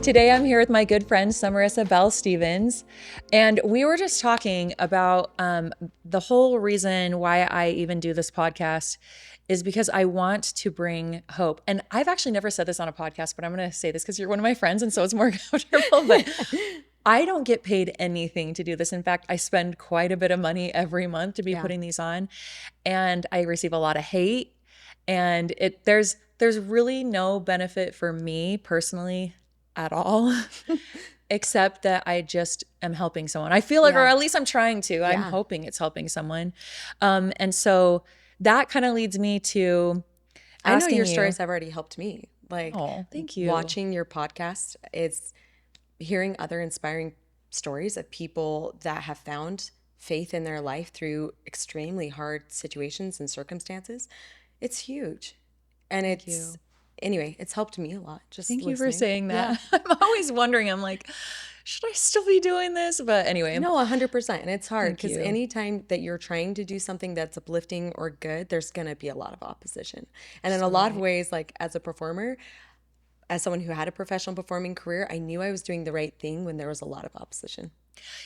Today I'm here with my good friend Summerisa Bell Stevens, and we were just talking about the whole reason why I even do this podcast is because I want to bring hope. And I've actually never said this on a podcast, but I'm going to say this because you're one of my friends, and so it's more comfortable. But I don't get paid anything to do this. In fact, I spend quite a bit of money every month to be putting these on, and I receive a lot of hate. And there's really no benefit for me personally at all, except that I just am helping someone. I feel like, or at least I'm trying to. I'm hoping it's helping someone. And so that kind of leads me to asking I know your stories have already helped me. Like, oh, thank you. Watching your podcast, it's hearing other inspiring stories of people that have found faith in their life through extremely hard situations and circumstances. It's huge. And anyway, it's helped me a lot. Just Thank listening. You for saying that. Yeah. I'm always wondering, I'm like, should I still be doing this? But anyway. No, 100%. And it's hard because anytime that you're trying to do something that's uplifting or good, there's going to be a lot of opposition. And in a lot of ways, like as a performer, as someone who had a professional performing career, I knew I was doing the right thing when there was a lot of opposition.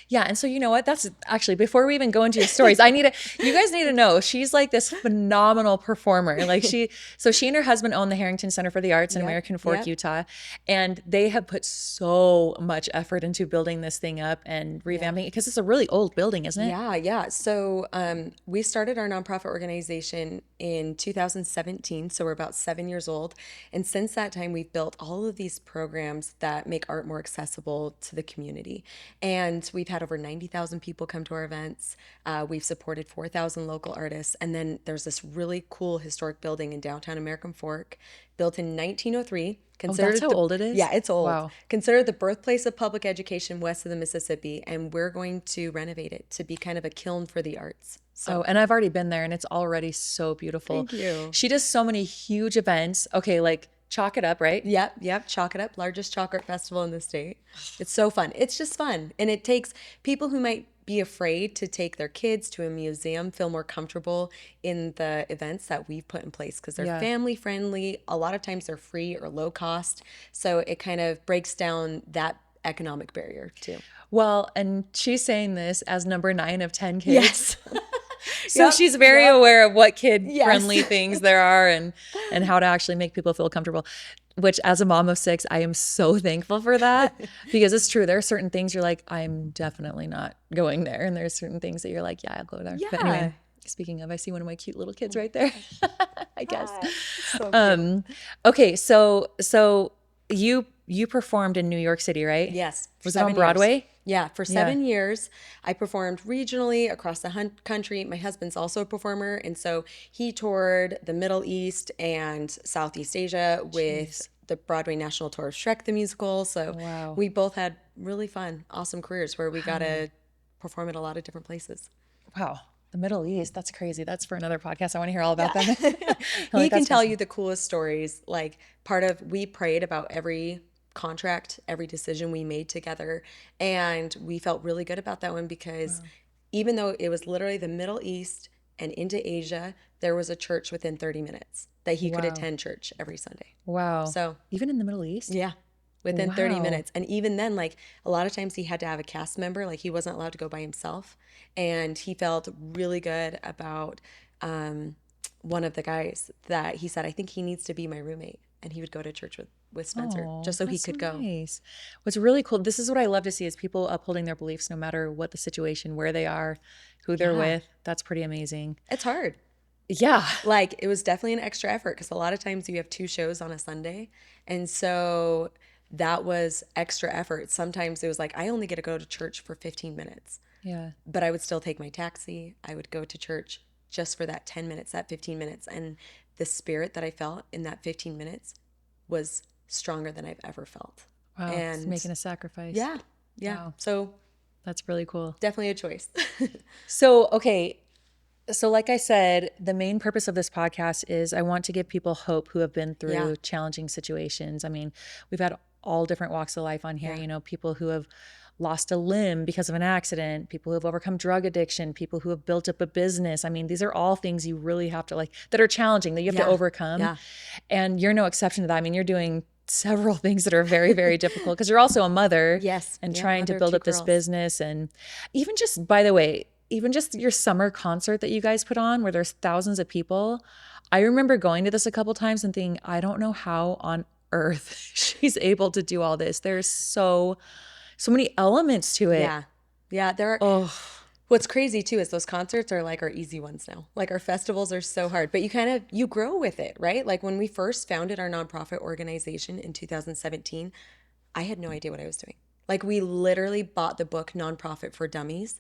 Yeah. And so, you know what? That's actually, before we even go into your stories, you guys need to know, she's like this phenomenal performer. Like she and her husband own the Harrington Center for the Arts in American Fork, Utah. And they have put so much effort into building this thing up and revamping it because it's a really old building, isn't it? Yeah. So we started our nonprofit organization in 2017. So we're about 7 years old. And since that time, we've built all of these programs that make art more accessible to the community. And we've had over 90,000 people come to our events. We've supported 4,000 local artists. And then there's this really cool historic building in downtown American Fork, built in 1903. That's how old it is? Yeah, it's old. Wow. Considered the birthplace of public education west of the Mississippi. And we're going to renovate it to be kind of a kiln for the arts. So, and I've already been there and it's already so beautiful. Thank you. She does so many huge events. Okay, like Chalk It Up, right? Yep. Chalk It Up, largest chalk art festival in the state. It's so fun. It's just fun. And it takes people who might be afraid to take their kids to a museum feel more comfortable in the events that we've put in place because they're family friendly. A lot of times they're free or low cost. So it kind of breaks down that economic barrier too. Well, and she's saying this as number 9 of 10 kids. Yes. So she's very aware of what kid-friendly things there are and how to actually make people feel comfortable, which as a mom of 6, I am so thankful for that because it's true. There are certain things you're like, I'm definitely not going there. And there's certain things that you're like, yeah, I'll go there. Yeah. But anyway, speaking of, I see one of my cute little kids right there, I guess. So cute. Okay, so you performed in New York City, right? Yes. Was it on Broadway? Years. Yeah, for 7 years. I performed regionally across the country. My husband's also a performer, and so he toured the Middle East and Southeast Asia with the Broadway National Tour of Shrek the Musical. So we both had really fun, awesome careers where we got to perform at a lot of different places. Wow. The Middle East, that's crazy. That's for another podcast. I want to hear all about that. He can tell you the coolest stories. Like we prayed about every contract, every decision we made together. And we felt really good about that one because even though it was literally the Middle East and into Asia, there was a church within 30 minutes that he could attend church every Sunday. Wow. So even in the Middle East? Yeah. Within 30 minutes. And even then, like a lot of times he had to have a cast member, like he wasn't allowed to go by himself. And he felt really good about one of the guys that he said, I think he needs to be my roommate. And he would go to church with Spencer just so he could go. Nice. What's really cool, this is what I love to see is people upholding their beliefs no matter what the situation, where they are, who they're with. That's pretty amazing. It's hard. Yeah. Like it was definitely an extra effort because a lot of times you have 2 shows on a Sunday. And so that was extra effort. Sometimes it was like, I only get to go to church for 15 minutes. Yeah. But I would still take my taxi. I would go to church just for that 10 minutes, that 15 minutes. And the spirit that I felt in that 15 minutes was stronger than I've ever felt. Wow. And making a sacrifice. Yeah. Wow. So that's really cool. Definitely a choice. So like I said, the main purpose of this podcast is I want to give people hope who have been through challenging situations. I mean, we've had all different walks of life on here, you know, people who have lost a limb because of an accident, people who have overcome drug addiction, people who have built up a business. I mean, these are all things you really have to that are challenging, that you have to overcome. Yeah. And you're no exception to that. I mean, you're doing several things that are very, very difficult because you're also a mother Yes. and Yeah. trying to Mother of build two up this girls. business. And even just, by the way, even just your summer concert that you guys put on where there's thousands of people. I remember going to this a couple times and thinking, I don't know how on earth she's able to do all this. There's so many elements to it. Yeah. Yeah. There are. Oh, What's crazy too is those concerts are like our easy ones now. Like our festivals are so hard, but you grow with it, right? Like when we first founded our nonprofit organization in 2017, I had no idea what I was doing. Like we literally bought the book Nonprofit for Dummies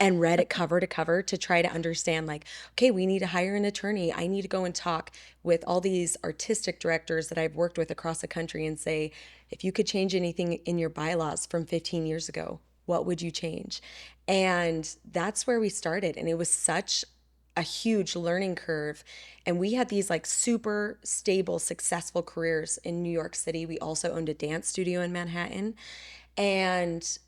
and read it cover to cover to try to understand, like, okay, we need to hire an attorney. I need to go and talk with all these artistic directors that I've worked with across the country and say, if you could change anything in your bylaws from 15 years ago, what would you change? And that's where we started. And it was such a huge learning curve. And we had these like super stable, successful careers in New York City. We also owned a dance studio in Manhattan. And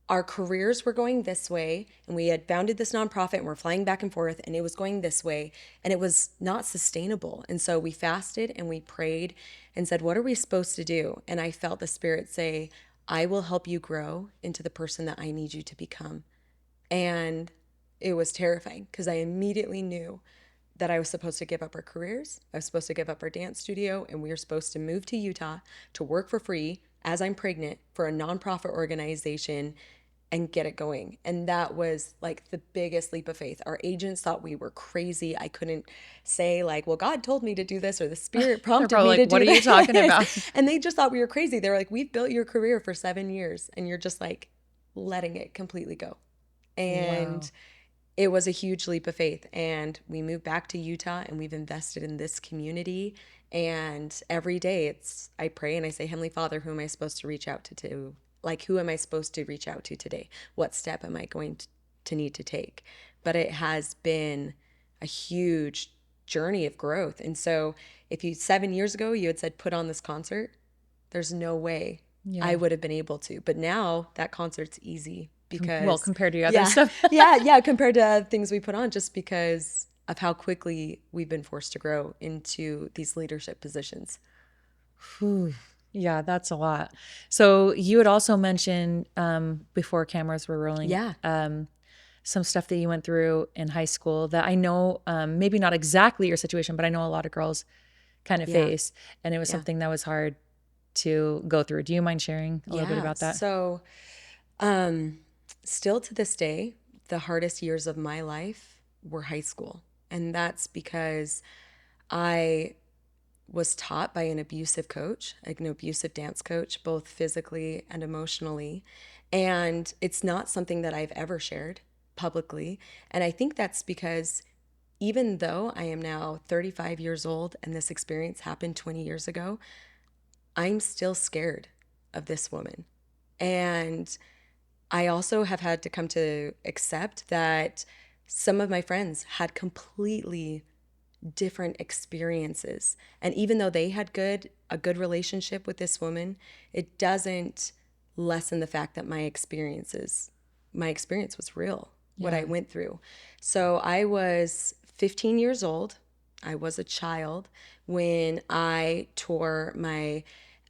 our careers were going this way, and we had founded this nonprofit and we're flying back and forth, and it was going this way, and it was not sustainable. And so we fasted and we prayed and said, what are we supposed to do? And I felt the Spirit say, I will help you grow into the person that I need you to become. And it was terrifying because I immediately knew that I was supposed to give up our careers. I was supposed to give up our dance studio, and we were supposed to move to Utah to work for free as I'm pregnant for a nonprofit organization and get it going. And that was like the biggest leap of faith. Our agents thought we were crazy. I couldn't say like, well, God told me to do this or the Spirit they're prompted probably me like, to do what are this. you talking about? And they just thought we were crazy. They were like, we've built your career for 7 years and you're just like letting it completely go. Wow. And it was a huge leap of faith. And we moved back to Utah and we've invested in this community. And every day I pray and I say, Heavenly Father, who am I supposed to reach out to? Like, who am I supposed to reach out to today? What step am I going to need to take? But it has been a huge journey of growth. And so if 7 years ago, you had said, put on this concert, there's no way I Yeah. would have been able to. But now that concert's easy Well, because, compared to your other yeah, stuff. yeah, compared to things we put on, just because of how quickly we've been forced to grow into these leadership positions. Whew. Yeah, that's a lot. So you had also mentioned before cameras were rolling, Yeah, some stuff that you went through in high school that I know, maybe not exactly your situation, but I know a lot of girls kind of yeah, face, and it was yeah, something that was hard to go through. Do you mind sharing a little bit yeah. about that? So, still to this day, the hardest years of my life were high school. And that's because I was taught by an abusive coach, like an abusive dance coach, both physically and emotionally. And it's not something that I've ever shared publicly. And I think that's because even though I am now 35 years old and this experience happened 20 years ago, I'm still scared of this woman. And I also have had to come to accept that some of my friends had completely different experiences. And even though they had a good relationship with this woman, it doesn't lessen the fact that my experience was real, what I Yeah. went through. So I was 15 years old. I was a child when I tore my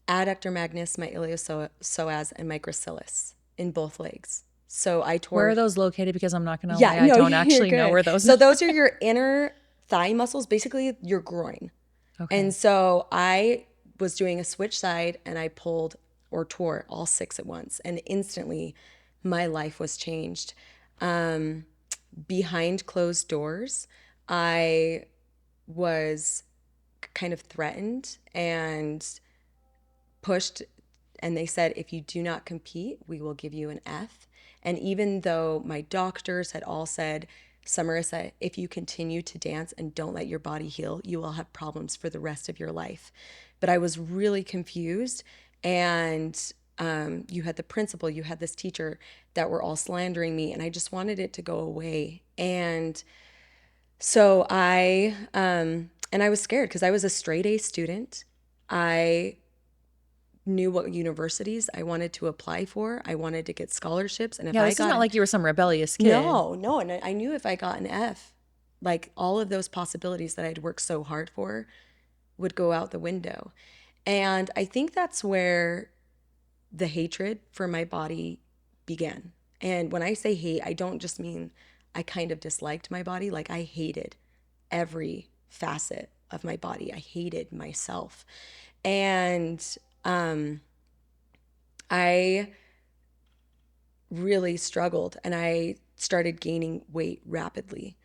adductor magnus, my iliopsoas, and my gracilis in both legs. So I Where are tore. those located? Because I'm not going to Yeah, lie, I no, don't you're actually know good. where those So are. those are your inner thigh muscles, basically your groin. And Okay. so I was doing a switch side and I pulled or tore all six at once. And instantly my life was changed. Behind closed doors, I was kind of threatened and pushed, and they said, if you do not compete, we will give you an F. And even though my doctors had all said, Summerisa, if you continue to dance and don't let your body heal, you will have problems for the rest of your life. But I was really confused. And you had the principal, you had this teacher that were all slandering me, and I just wanted it to go away. And so I was scared because I was a straight A student. I knew what universities I wanted to apply for. I wanted to get scholarships. And if Yeah, I this is got not an like you were some rebellious kid. no. And I knew if I got an F, like all of those possibilities that I'd worked so hard for would go out the window. And I think that's where the hatred for my body began. And when I say hate, I don't just mean I kind of disliked my body. Like, I hated every facet of my body. I hated myself. And I really struggled, and I started gaining weight rapidly,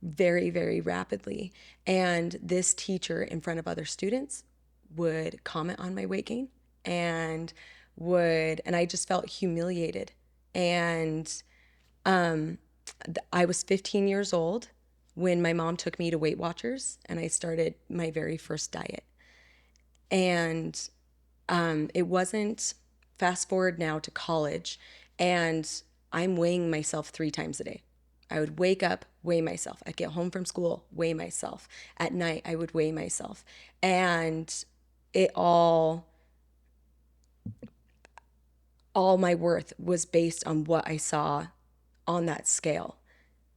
very, very rapidly. And this teacher in front of other students would comment on my weight gain and and I just felt humiliated. And I was 15 years old when my mom took me to Weight Watchers and I started my very first diet. And it wasn't, fast forward now to college, and I'm weighing myself 3 times a day. I would wake up, weigh myself. I'd get home from school, weigh myself. At night, I would weigh myself. And it all my worth was based on what I saw on that scale.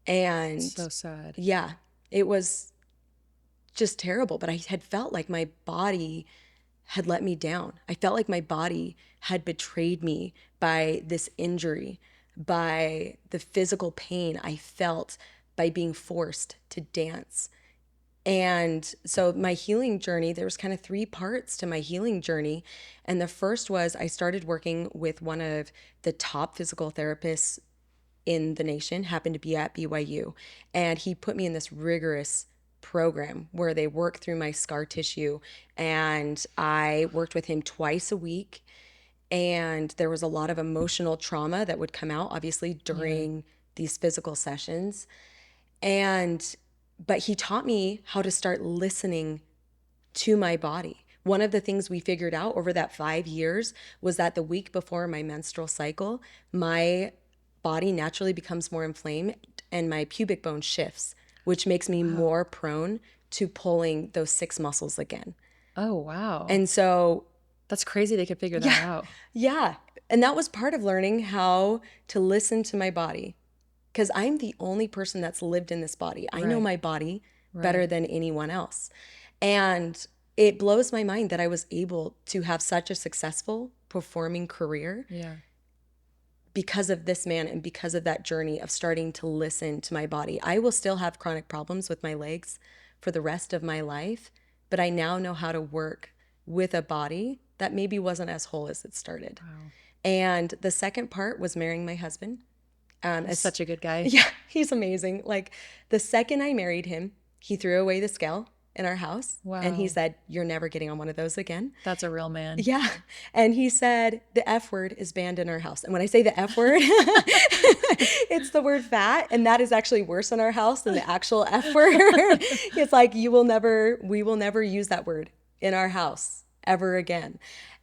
And So sad. yeah, it was just terrible. But I had felt like my body had let me down. I felt like my body had betrayed me by this injury, by the physical pain I felt by being forced to dance. And so my healing journey, there was kind of 3 parts to my healing journey. And the first was I started working with one of the top physical therapists in the nation, happened to be at BYU. And he put me in this rigorous program where they work through my scar tissue. And I worked with him twice a week. And there was a lot of emotional trauma that would come out, obviously, during these physical sessions. But he taught me how to start listening to my body. One of the things we figured out over that 5 years was that the week before my menstrual cycle, my body naturally becomes more inflamed and my pubic bone shifts, which makes me more prone to pulling those 6 muscles again. Oh, wow. And so, That's crazy they could figure that out. yeah. And that was part of learning how to listen to my body, because I'm the only person that's lived in this body. I know Right. my body better than anyone else. And it blows my mind that I was able to have such a successful performing career Yeah. because of this man and because of that journey of starting to listen to my body. I will still have chronic problems with my legs for the rest of my life, but I now know how to work with a body that maybe wasn't as whole as it started. Wow. And the second part was marrying my husband. He's such a good guy. Yeah, he's amazing. Like, the second I married him, he threw away the scale in our house. Wow. And he said, "You're never getting on one of those again." That's a real man. Yeah. And he said, "The F word is banned in our house." And when I say the F word, it's the word fat. And that is actually worse in our house than the actual F word. It's like, we will never use that word in our house ever again.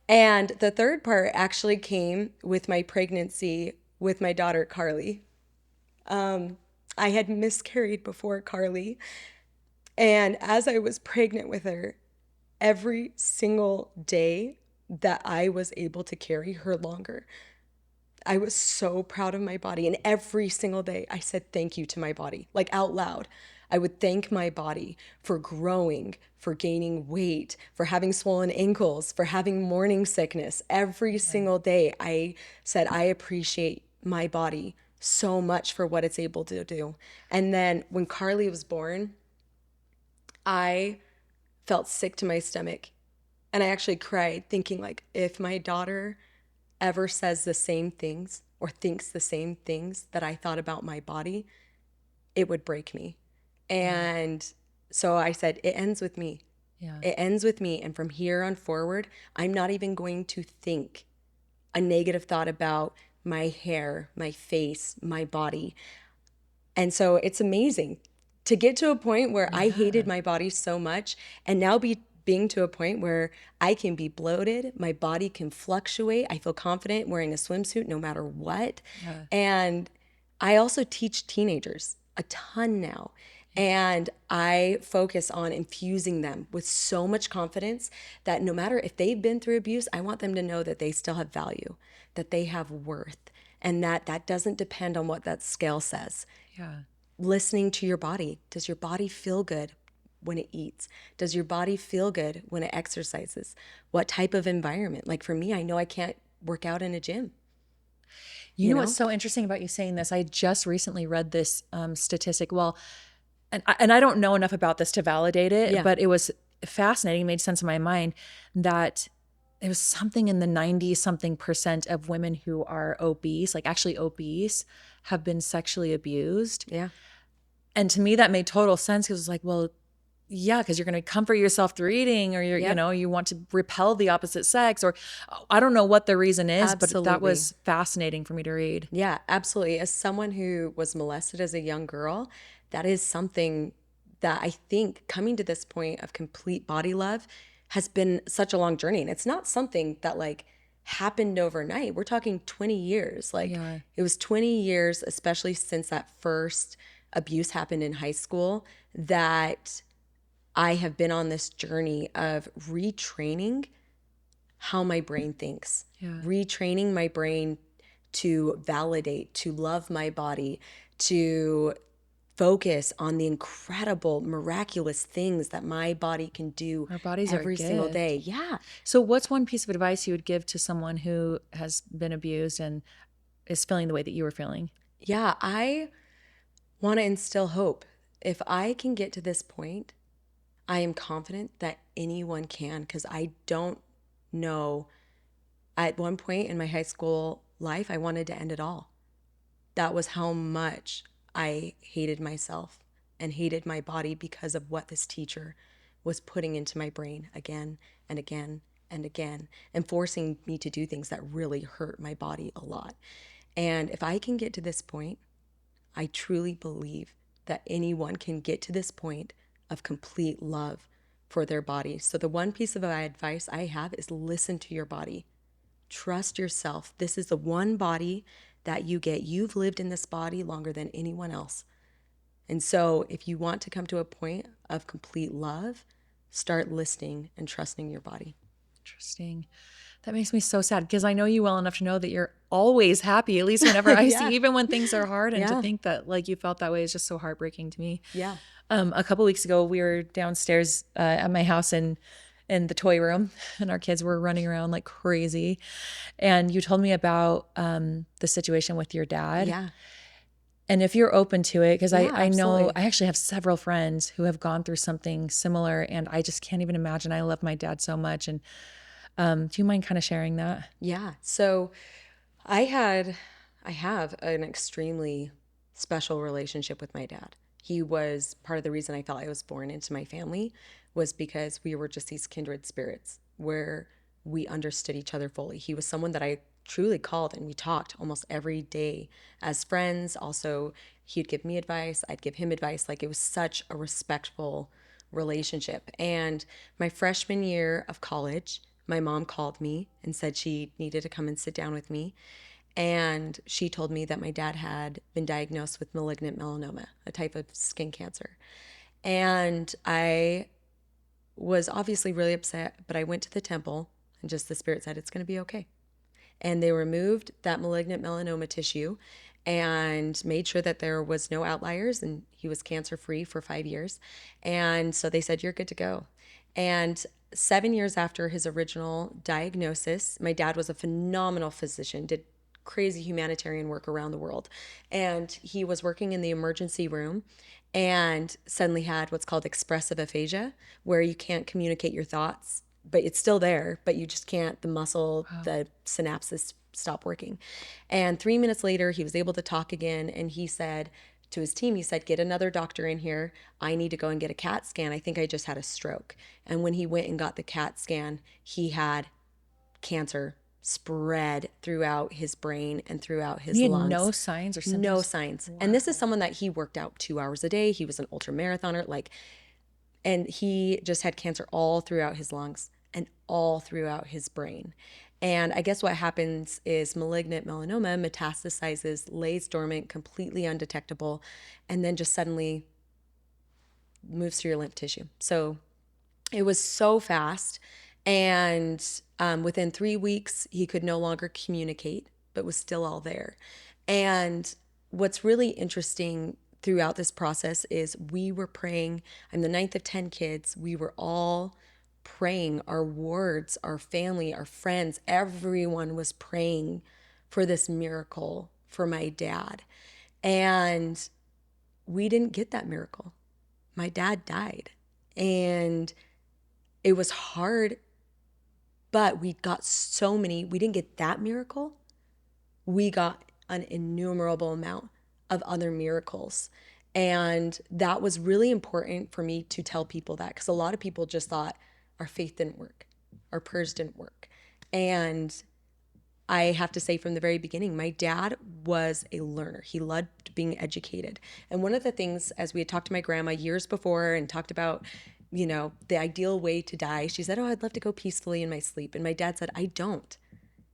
And the third part actually came with my pregnancy with my daughter, Carly. I had miscarried before Carly. And as I was pregnant with her, every single day that I was able to carry her longer, I was so proud of my body. And every single day I said thank you to my body, like out loud. I would thank my body for growing, for gaining weight, for having swollen ankles, for having morning sickness. Every single day I said, I appreciate my body so much for what it's able to do. And then when Carly was born, I felt sick to my stomach. And I actually cried thinking, like, if my daughter ever says the same things or thinks the same things that I thought about my body, it would break me. And so I said, it ends with me. Yeah. It ends with me. And from here on forward, I'm not even going to think a negative thought about my hair, my face, my body. And so it's amazing to get to a point where I hated my body so much, and now being to a point where I can be bloated, my body can fluctuate. I feel confident wearing a swimsuit no matter what. Yeah. And I also teach teenagers a ton now. And I focus on infusing them with so much confidence that no matter if they've been through abuse, I want them to know that they still have value, that they have worth, and that doesn't depend on what that scale says. Yeah. Listening to your body. Does your body feel good? when it eats? Does your body feel good when it exercises? What type of environment? Like for me, I know I can't work out in a gym, You you know what's know? so interesting about you saying this? I just recently read this statistic. Well, and I don't know enough about this to validate it, Yeah. but it was fascinating, made sense in my mind that it was something in the 90 something percent of women who are obese, like actually obese, have been sexually abused. Yeah. And to me, that made total sense because it's like, well, yeah, because you're going to comfort yourself through eating, or Yep. you want to repel the opposite sex, or I don't know what the reason is, but that Absolutely. was fascinating for me to read. Yeah, absolutely. As someone who was molested as a young girl, that is something that I think coming to this point of complete body love has been such a long journey. And it's not something that like happened overnight. We're talking 20 years. Like Yeah. it was 20 years, especially since that first abuse happened in high school, that I have been on this journey of retraining how my brain thinks, Yeah. retraining my brain to validate, to love my body, to focus on the incredible, miraculous things that my body can do Our bodies are a every single gift. day. Yeah. So, what's one piece of advice you would give to someone who has been abused and is feeling the way that you were feeling? Yeah. I want to instill hope. If I can get to this point, I am confident that anyone can, because I don't know. At one point in my high school life, I wanted to end it all. That was how much I hated myself and hated my body because of what this teacher was putting into my brain again and again and again and forcing me to do things that really hurt my body a lot. And if I can get to this point, I truly believe that anyone can get to this point of complete love for their body. So, the one piece of advice I have is listen to your body. Trust yourself. This is the one body that you get. You've lived in this body longer than anyone else. And so, if you want to come to a point of complete love, start listening and trusting your body. Interesting. That makes me so sad because I know you well enough to know that you're always happy, at least whenever I see, Yeah. even when things are hard. And to Yeah. think that like you felt that way is just so heartbreaking to me. Yeah. A couple weeks ago, we were downstairs at my house in the toy room, and our kids were running around like crazy. And you told me about the situation with your dad. Yeah. And if you're open to it, because Yeah, I know absolutely. I actually have several friends who have gone through something similar, and I just can't even imagine. I love my dad so much. And do you mind kind of sharing that? Yeah. So I had, I have an extremely special relationship with my dad. He was part of the reason I felt I was born into my family was because we were just these kindred spirits where we understood each other fully. He was someone that I truly called and we talked almost every day as friends. Also, he'd give me advice, I'd give him advice. Like it was such a respectful relationship. And my freshman year of college, my mom called me and said she needed to come and sit down with me. And she told me that my dad had been diagnosed with malignant melanoma, a type of skin cancer. And I was obviously really upset, but I went to the temple and just the spirit said, it's going to be okay. And they removed that malignant melanoma tissue and made sure that there was no outliers and he was cancer free for 5 years. And so they said, you're good to go. And 7 years after his original diagnosis, my dad was a phenomenal physician, did crazy humanitarian work around the world. And he was working in the emergency room and suddenly had what's called expressive aphasia, where you can't communicate your thoughts, but it's still there, but you just can't, the muscle, the synapses stop working. And 3 minutes later, he was able to talk again. And he said to his team, he said, get another doctor in here. I need to go and get a CAT scan. I think I just had a stroke. And when he went and got the CAT scan, he had cancer spread throughout his brain and throughout And his he had lungs. no signs or No symptoms? signs. And Wow. this is someone that he worked out 2 hours a day. He was an ultra marathoner. Like, and he just had cancer all throughout his lungs and all throughout his brain. And I guess what happens is malignant melanoma metastasizes, lays dormant, completely undetectable, and then just suddenly moves to your lymph tissue. So it was so fast. And within 3 weeks, he could no longer communicate, but was still all there. And what's really interesting throughout this process is we were praying. I'm the ninth of 10 kids. We were all praying, our wards, our family, our friends, everyone was praying for this miracle for my dad. And we didn't get that miracle. My dad died. And it was hard, but we got so many. We didn't get that miracle. We got an innumerable amount of other miracles. And that was really important for me to tell people that, because a lot of people just thought our faith didn't work, our prayers didn't work. And I have to say from the very beginning, my dad was a learner. He loved being educated. And one of the things, as we had talked to my grandma years before and talked about, the ideal way to die, she said, "Oh, I'd love to go peacefully in my sleep." And my dad said, "I don't."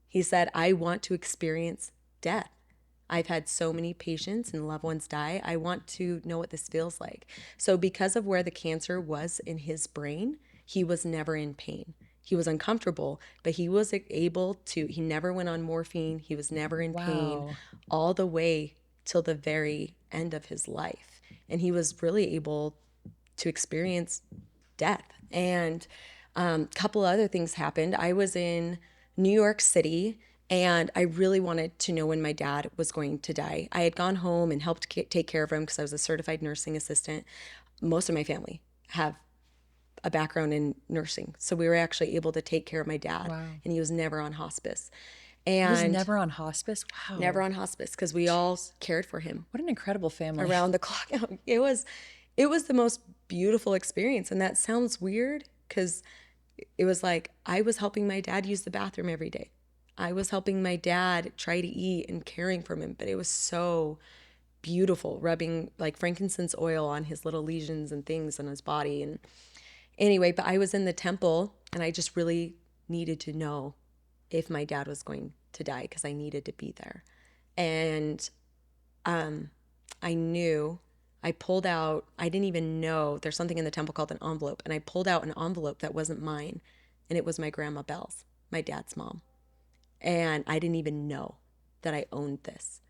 He said, "I want to experience death. I've had so many patients and loved ones die. I want to know what this feels like." So because of where the cancer was in his brain, he was never in pain. He was uncomfortable, but he was able to, he never went on morphine. He was never in pain Wow. all the way till the very end of his life. And he was really able to experience death. And a couple other things happened. I was in New York City and I really wanted to know when my dad was going to die. I had gone home and helped take care of him because I was a certified nursing assistant. Most of my family have a background in nursing. So we were actually able to take care of my dad, Wow. and he was never on hospice. He was And never on hospice? never Wow. on hospice because we all cared for him What an incredible family. around the clock. It was the most beautiful experience. And that sounds weird because it was like I was helping my dad use the bathroom every day. I was helping my dad try to eat and caring for him, but it was so beautiful, rubbing like frankincense oil on his little lesions and things on his body. And anyway, but I was in the temple and I just really needed to know if my dad was going to die because I needed to be there. And I knew, I pulled out, I didn't even know, there's something in the temple called an envelope. And I pulled out an envelope that wasn't mine. And it was my grandma Belle's, my dad's mom. And I didn't even know that I owned this.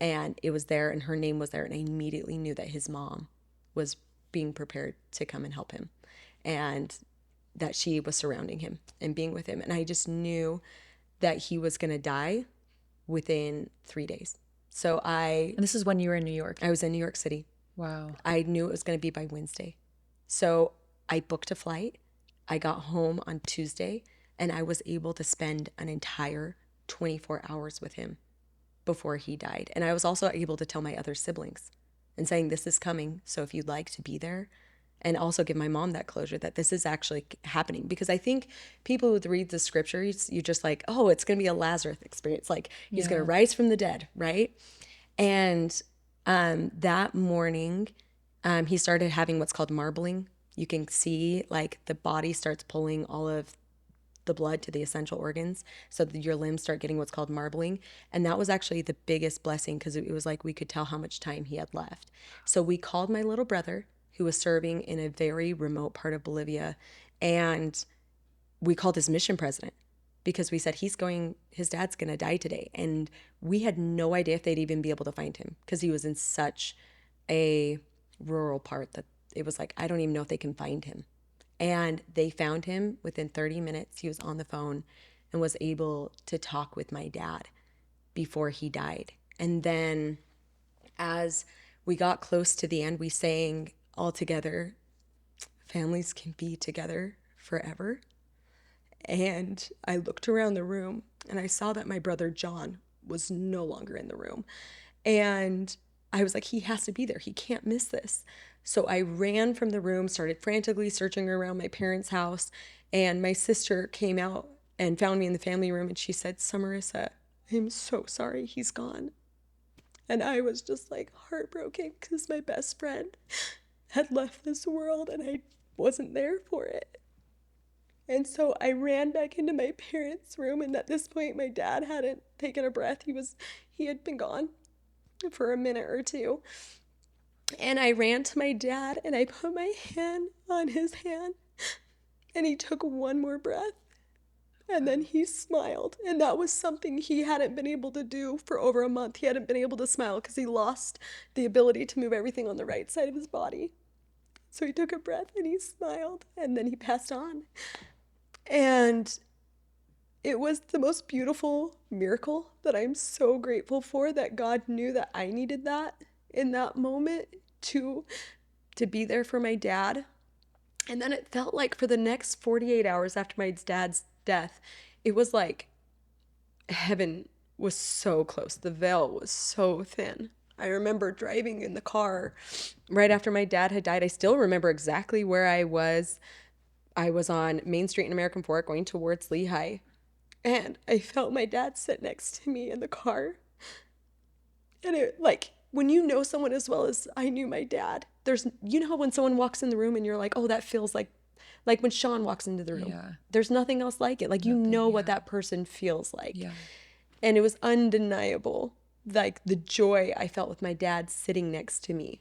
And it was there and her name was there. And I immediately knew that his mom was being prepared to come and help him. And that she was surrounding him and being with him. And I just knew that he was going to die within 3 days. So And this is when you were in New York. I was in New York City. Wow. I knew it was going to be by Wednesday. So I booked a flight. I got home on Tuesday and I was able to spend an entire 24 hours with him before he died. And I was also able to tell my other siblings and saying, this is coming. So if you'd like to be there, and also give my mom that closure that this is actually happening. Because I think people who read the scriptures, you just like, oh, it's going to be a Lazarus experience. Like he's going to rise from the dead, right? And that morning, he started having what's called marbling. You can see like the body starts pulling all of the blood to the essential organs so that your limbs start getting what's called marbling. And that was actually the biggest blessing because it was like we could tell how much time he had left. So we called my little brother who was serving in a very remote part of Bolivia, and we called his mission president because we said his dad's going to die today. And we had no idea if they'd even be able to find him because he was in such a rural part that it was like, I don't even know if they can find him. And they found him within 30 minutes. He was on the phone and was able to talk with my dad before he died. And then as we got close to the end, we sang all together, "Families can be together forever." And I looked around the room and I saw that my brother John was no longer in the room. And I was like, he has to be there. He can't miss this. So I ran from the room, started frantically searching around my parents' house. And my sister came out and found me in the family room. And she said, "Summerisa, I'm so sorry he's gone." And I was just like heartbroken because my best friend had left this world and I wasn't there for it. And so I ran back into my parents' room, and at this point my dad hadn't taken a breath. He had been gone for a minute or two. And I ran to my dad and I put my hand on his hand and he took one more breath And then he smiled. And that was something he hadn't been able to do for over a month. He hadn't been able to smile because he lost the ability to move everything on the right side of his body. So he took a breath and he smiled, and then he passed on. And it was the most beautiful miracle that I'm so grateful for, that God knew that I needed that in that moment to be there for my dad. And then it felt like for the next 48 hours after my dad's death, it was like heaven was so close. The veil was so thin. I remember driving in the car right after my dad had died. I still remember exactly where I was. I was on Main Street in American Fork going towards Lehigh. And I felt my dad sit next to me in the car. And it, like, when you know someone as well as I knew my dad, you know how when someone walks in the room and you're like, oh, that feels like when Sean walks into the room. Yeah. There's nothing else like it. Like, you know what that person feels like. Yeah. And it was undeniable, like the joy I felt with my dad sitting next to me.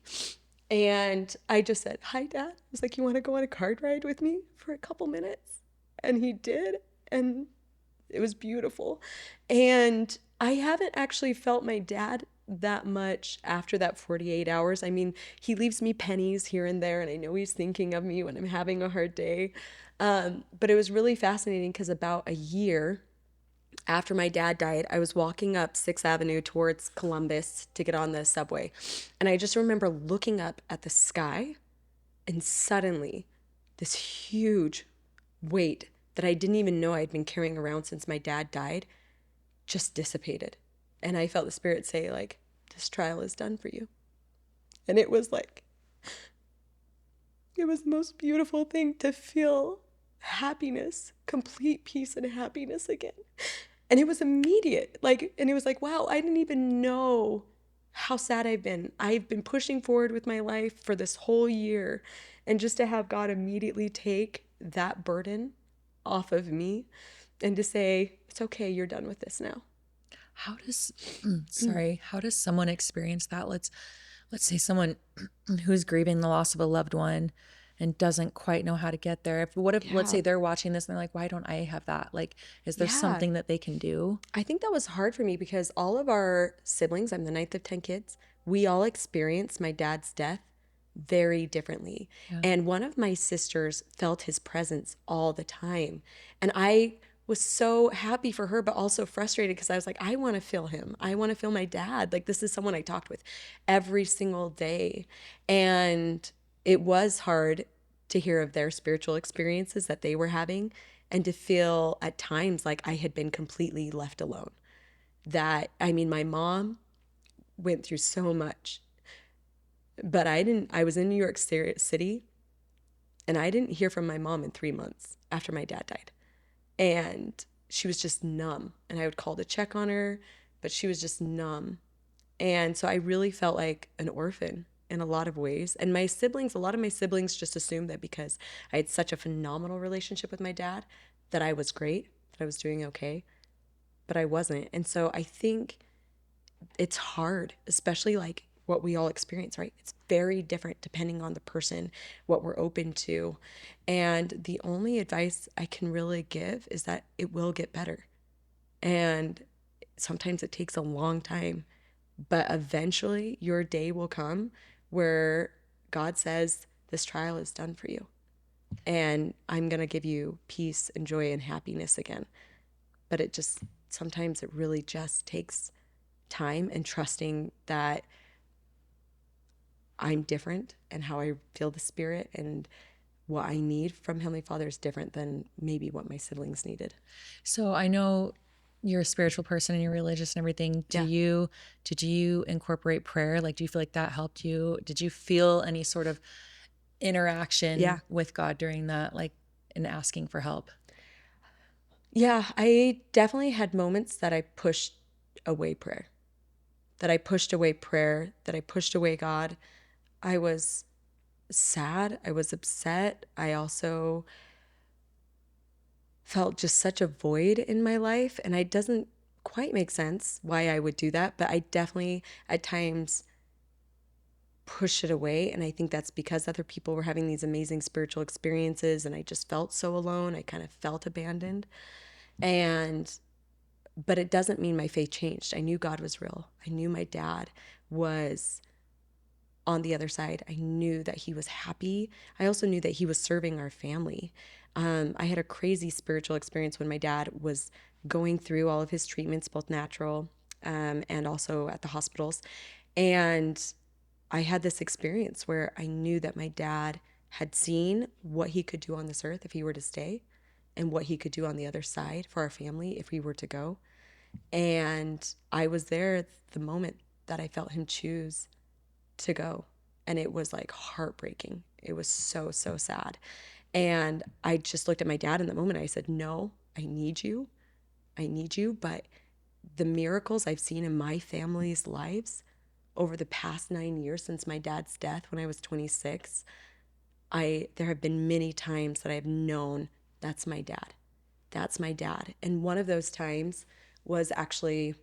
And I just said, hi, Dad. I was like, you want to go on a cart ride with me for a couple minutes? And he did. And it was beautiful. And I haven't actually felt my dad that much after that 48 hours. I mean, he leaves me pennies here and there, and I know he's thinking of me when I'm having a hard day. But it was really fascinating because about a year after my dad died, I was walking up 6th Avenue towards Columbus to get on the subway. And I just remember looking up at the sky, and suddenly this huge weight that I didn't even know I'd been carrying around since my dad died just dissipated. And I felt the Spirit say, like, this trial is done for you. And it was like, it was the most beautiful thing to feel happiness, complete peace and happiness again. And it was immediate. And it was like, wow, I didn't even know how sad I've been. I've been pushing forward with my life for this whole year. And just to have God immediately take that burden off of me and to say, it's okay, you're done with this now. How does how does someone experience that? Let's say someone who's grieving the loss of a loved one and doesn't quite know how to get there. Let's say they're watching this and they're like, why don't I have that? Like, is there something that they can do? I think that was hard for me because all of our siblings, I'm the ninth of 10 kids, we all experienced my dad's death very differently. Yeah. And one of my sisters felt his presence all the time. And I was so happy for her, but also frustrated because I was like, I want to feel him. I want to feel my dad. Like, this is someone I talked with every single day. And it was hard to hear of their spiritual experiences that they were having and to feel at times like I had been completely left alone. My mom went through so much, but I was in New York City and I didn't hear from my mom in 3 months after my dad died. And she was just numb. And I would call to check on her, but she was just numb. And so I really felt like an orphan in a lot of ways. And a lot of my siblings just assumed that because I had such a phenomenal relationship with my dad, that I was great, that I was doing okay, but I wasn't. And so I think it's hard, especially like what we all experience, right? It's very different depending on the person, what we're open to. And the only advice I can really give is that it will get better. And sometimes it takes a long time, but eventually your day will come where God says, this trial is done for you. And I'm going to give you peace and joy and happiness again. But sometimes it really just takes time and trusting that I'm different and how I feel the Spirit and what I need from Heavenly Father is different than maybe what my siblings needed. So I know you're a spiritual person and you're religious and everything. Did you incorporate prayer? Like, do you feel like that helped you? Did you feel any sort of interaction with God during that, like in asking for help? Yeah, I definitely had moments that I pushed away prayer, that I pushed away God. I was sad. I was upset. I also felt just such a void in my life. And it doesn't quite make sense why I would do that. But I definitely at times push it away. And I think that's because other people were having these amazing spiritual experiences. And I just felt so alone. I kind of felt abandoned. And but it doesn't mean my faith changed. I knew God was real. I knew my dad was on the other side. I knew that he was happy. I also knew that he was serving our family. I had a crazy spiritual experience when my dad was going through all of his treatments, both natural and also at the hospitals. And I had this experience where I knew that my dad had seen what he could do on this earth if he were to stay, and what he could do on the other side for our family if we were to go. And I was there the moment that I felt him choose to go. And it was like heartbreaking. It was so, so sad. And I just looked at my dad in that moment. I said, no, I need you. I need you. But the miracles I've seen in my family's lives over the past 9 years since my dad's death when I was 26, there have been many times that I've known that's my dad. That's my dad. And one of those times was actually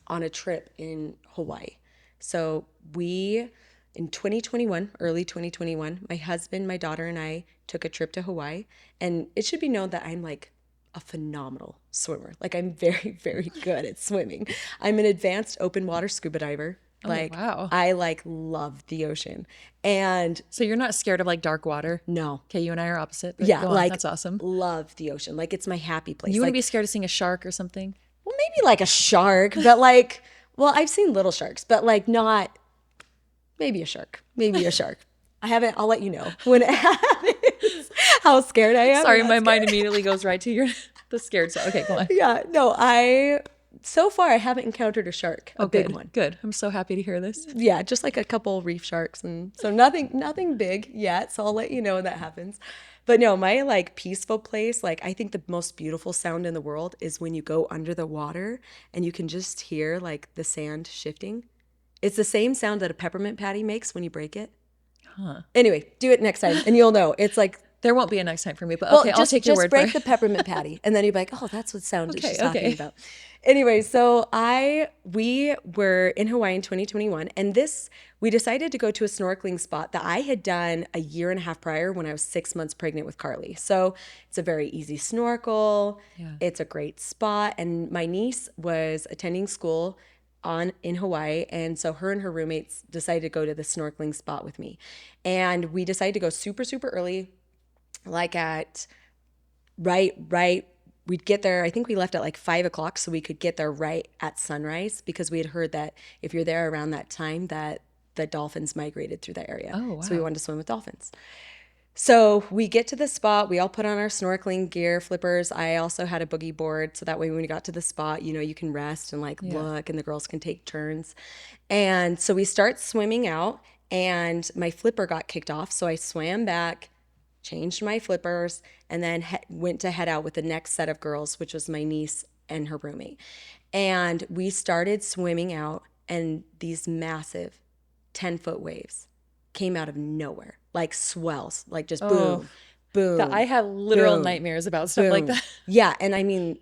on a trip in Hawaii. So in 2021, early 2021, my husband, my daughter, and I took a trip to Hawaii. And it should be known that I'm like a phenomenal swimmer. Like, I'm very, very good at swimming. I'm an advanced open water scuba diver. Oh, wow. I love the ocean. And So you're not scared of like dark water? no. Okay, you and I are opposite. But Yeah, go on. That's awesome. love the ocean. Like, it's my happy place. You wouldn't be scared of seeing a shark or something? Well, maybe like a shark, but like, well, I've seen little sharks, but like not, maybe a shark, I haven't, I'll let you know when it happens, how scared I am. Sorry, my mind immediately goes right to the scared side. Okay, go on. Yeah, no, so far I haven't encountered a shark, a big one. Good. I'm so happy to hear this. Yeah, just like a couple reef sharks, and so nothing big yet. So I'll let you know when that happens. But no, my like peaceful place, like I think the most beautiful sound in the world is when you go under the water and you can just hear like the sand shifting. It's the same sound that a peppermint patty makes when you break it. Huh. Anyway, do it next time and you'll know. It's like, there won't be a next time for me, but okay, I'll take your word for it. Just break the peppermint patty, and then you'll be like, oh, that's what sound she's talking Okay. about. Anyway, so we were in Hawaii in 2021, and we decided to go to a snorkeling spot that I had done a year and a half prior when I was 6 months pregnant with Carly. So it's a very easy snorkel. Yeah. It's a great spot, and my niece was attending school in Hawaii, and so her and her roommates decided to go to the snorkeling spot with me, and we decided to go super, super early. Like at we'd get there. I think we left at like 5 o'clock so we could get there right at sunrise, because we had heard that if you're there around that time that the dolphins migrated through that area. Oh, wow. So we wanted to swim with dolphins. So we get to the spot, we all put on our snorkeling gear, flippers. I also had a boogie board, so that way when we got to the spot, you can rest and like look, and the girls can take turns. And so we start swimming out, and my flipper got kicked off, so I swam back, changed my flippers, and then went to head out with the next set of girls, which was my niece and her roommate. And we started swimming out, and these massive 10-foot waves came out of nowhere, like swells, like just boom, boom. I have literal boom, nightmares about stuff like that. Yeah, and I mean,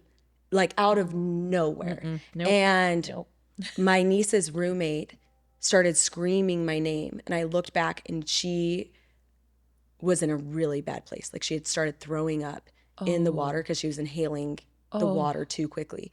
like out of nowhere. Nope. And Nope. my niece's roommate started screaming my name, and I looked back, and she was in a really bad place. Like, she had started throwing up in the water because she was inhaling the water too quickly.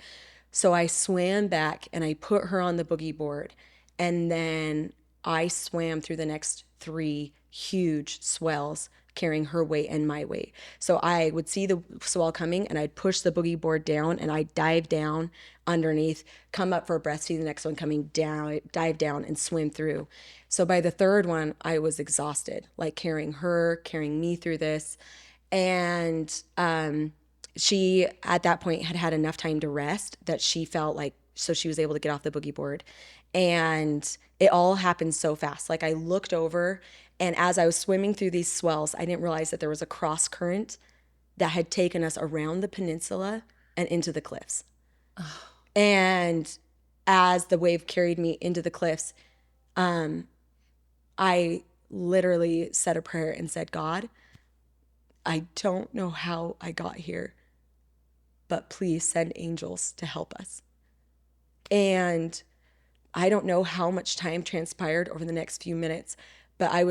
So I swam back and I put her on the boogie board, and then I swam through the next 3 huge swells carrying her weight and my weight. So I would see the swell coming, and I'd push the boogie board down, and I'd dive down underneath, come up for a breath, see the next one coming down, dive down and swim through. So by the third one, I was exhausted, like carrying me through this. And she, at that point, had had enough time to rest that she felt like, so she was able to get off the boogie board. And it all happened so fast. Like, I looked over, and as I was swimming through these swells, I didn't realize that there was a cross current that had taken us around the peninsula and into the cliffs. Oh. And as the wave carried me into the cliffs, I literally said a prayer and said, God, I don't know how I got here, but please send angels to help us. And I don't know how much time transpired over the next few minutes, but I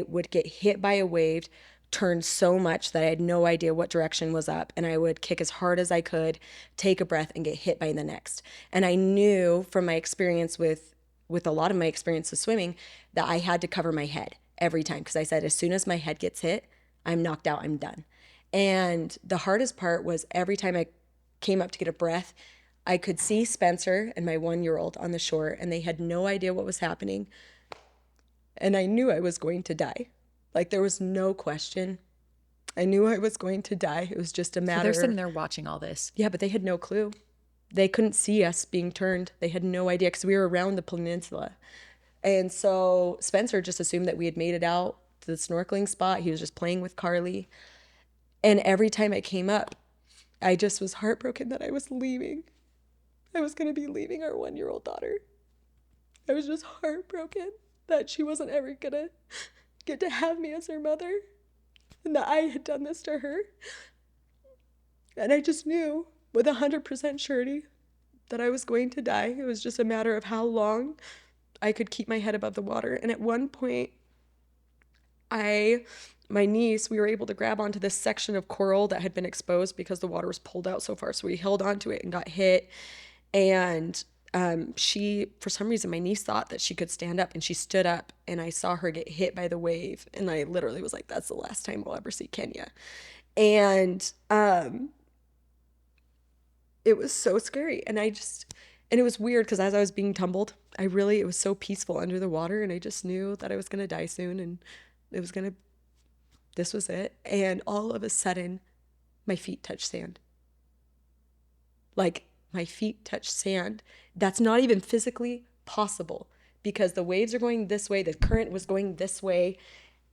would get hit by a wave, turned so much that I had no idea what direction was up, and I would kick as hard as I could, take a breath, and get hit by the next. And I knew from my experience with a lot of my experience with swimming that I had to cover my head every time, because I said as soon as my head gets hit, I'm knocked out, I'm done. And the hardest part was every time I came up to get a breath, I could see Spencer and my 1-year-old on the shore, and they had no idea what was happening. And I knew I was going to die. Like, there was no question. I knew I was going to die. It was just a matter. So they're sitting there watching all this. Yeah, but they had no clue. They couldn't see us being turned. They had no idea because we were around the peninsula. And so Spencer just assumed that we had made it out to the snorkeling spot. He was just playing with Carly. And every time I came up, I just was heartbroken that I was leaving. I was going to be leaving our 1-year-old daughter. I was just heartbroken that she wasn't ever going to get to have me as her mother, and that I had done this to her. And I just knew with 100% surety that I was going to die. It was just a matter of how long I could keep my head above the water. And at one point, my niece, we were able to grab onto this section of coral that had been exposed because the water was pulled out so far. So we held onto it and got hit. And she, for some reason, my niece thought that she could stand up, and she stood up, and I saw her get hit by the wave. And I literally was like, that's the last time we'll ever see Kenya. And it was so scary. And it was weird because as I was being tumbled, it was so peaceful under the water, and I just knew that I was going to die soon, and this was it. And all of a sudden, my feet touched sand. Like, my feet touched sand. That's not even physically possible because the waves are going this way, the current was going this way,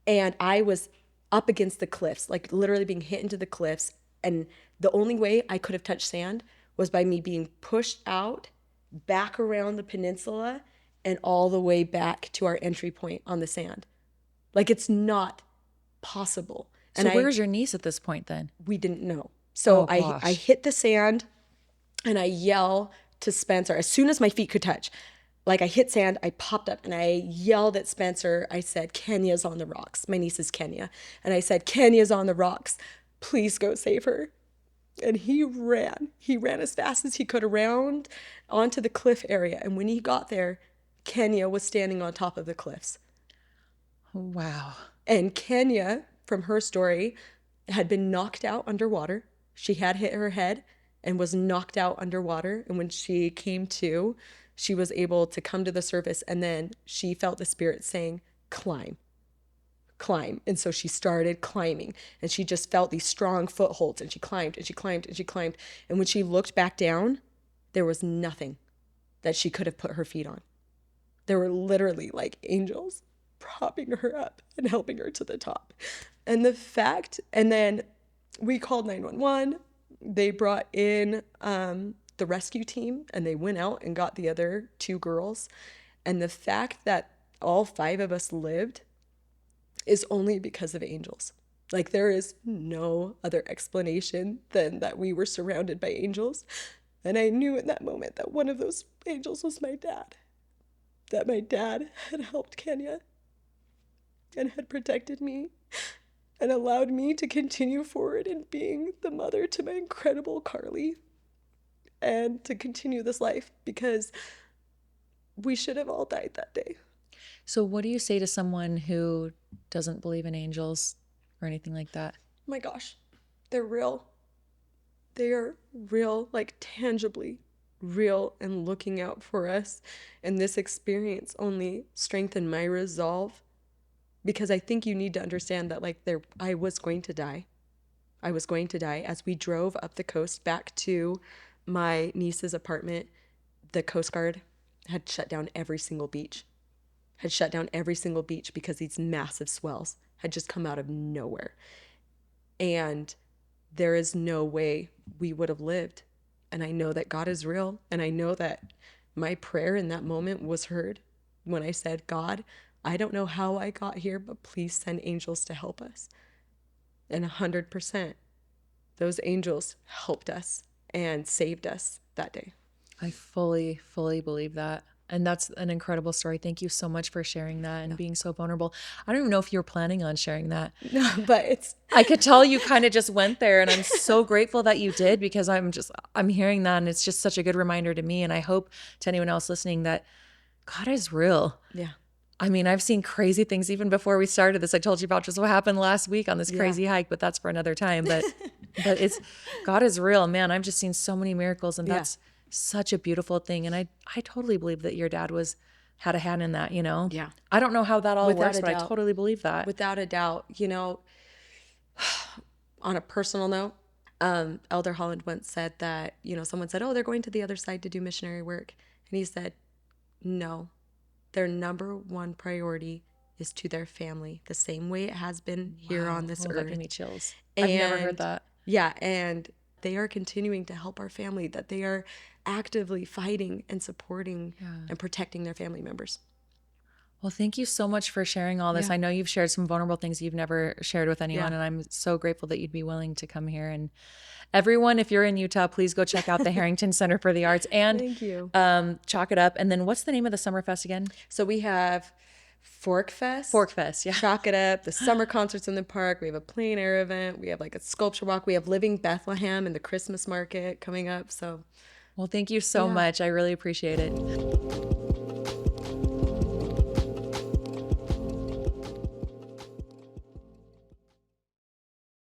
and I was up against the cliffs, like literally being hit into the cliffs. And the only way I could have touched sand was by me being pushed out, back around the peninsula, and all the way back to our entry point on the sand. Like, it's not possible. So where's your niece at this point then? We didn't know. So I hit the sand, and I yell to Spencer as soon as my feet could touch. Like, I hit sand, I popped up, and I yelled at Spencer. I said, Kenya's on the rocks. My niece is Kenya. And I said, Kenya's on the rocks. Please go save her. And he ran. He ran as fast as he could around onto the cliff area. And when he got there, Kenya was standing on top of the cliffs. Wow. And Kenya, from her story, had been knocked out underwater. She had hit her head and was knocked out underwater. And when she came to, she was able to come to the surface, and then she felt the spirit saying, climb, climb. And so she started climbing, and she just felt these strong footholds, and she climbed and she climbed and she climbed. And when she looked back down, there was nothing that she could have put her feet on. There were literally like angels propping her up and helping her to the top. And then we called 911. They brought in the rescue team, and they went out and got the other 2 girls. And the fact that all 5 of us lived is only because of angels. Like, there is no other explanation than that we were surrounded by angels. And I knew in that moment that one of those angels was my dad. That my dad had helped Kenya and had protected me and allowed me to continue forward in being the mother to my incredible Carly and to continue this life, because we should have all died that day. So what do you say to someone who doesn't believe in angels or anything like that? My gosh, they're real. They are real, like tangibly real, and looking out for us. And this experience only strengthened my resolve, because I think you need to understand that I was going to die. I was going to die. As we drove up the coast back to my niece's apartment, the Coast Guard had shut down every single beach. Because these massive swells had just come out of nowhere. And there is no way we would have lived. And I know that God is real. And I know that my prayer in that moment was heard when I said, God, I don't know how I got here, but please send angels to help us. And 100%, those angels helped us and saved us that day. I fully believe that. And that's an incredible story. Thank you so much for sharing that and being so vulnerable. I don't even know if you were planning on sharing that. No, but I could tell you kind of just went there, and I'm so grateful that you did, because I'm hearing that, and it's just such a good reminder to me. And I hope to anyone else listening that God is real. yeah. I mean, I've seen crazy things even before we started this. I told you about just what happened last week on this crazy hike, but that's for another time. But it's God is real, man. I've just seen so many miracles, and that's such a beautiful thing. And I totally believe that your dad had a hand in that, you know? Yeah. I don't know how that all Without works, a but I doubt. totally believe that. Without a doubt. You know, on a personal note, Elder Holland once said that, you know, someone said, oh, they're going to the other side to do missionary work. And he said, no, their number one priority is to their family, the same way it has been here on this That earth. gave me chills. I've never heard that. Yeah, and they are continuing to help our family, that they are actively fighting and supporting and protecting their family members. Well, thank you so much for sharing all this. I know you've shared some vulnerable things you've never shared with anyone, and I'm so grateful that you'd be willing to come here. And everyone, if you're in Utah, please go check out the Harrington Center for the Arts and Thank you. Chalk It Up. And then what's the name of the Summer Fest again? So we have Fork Fest, Yeah. Chalk It Up, the summer concerts in the park. We have a plein air event. We have like a sculpture walk. We have Living Bethlehem and the Christmas market coming up. So, well, thank you so much. I really appreciate it.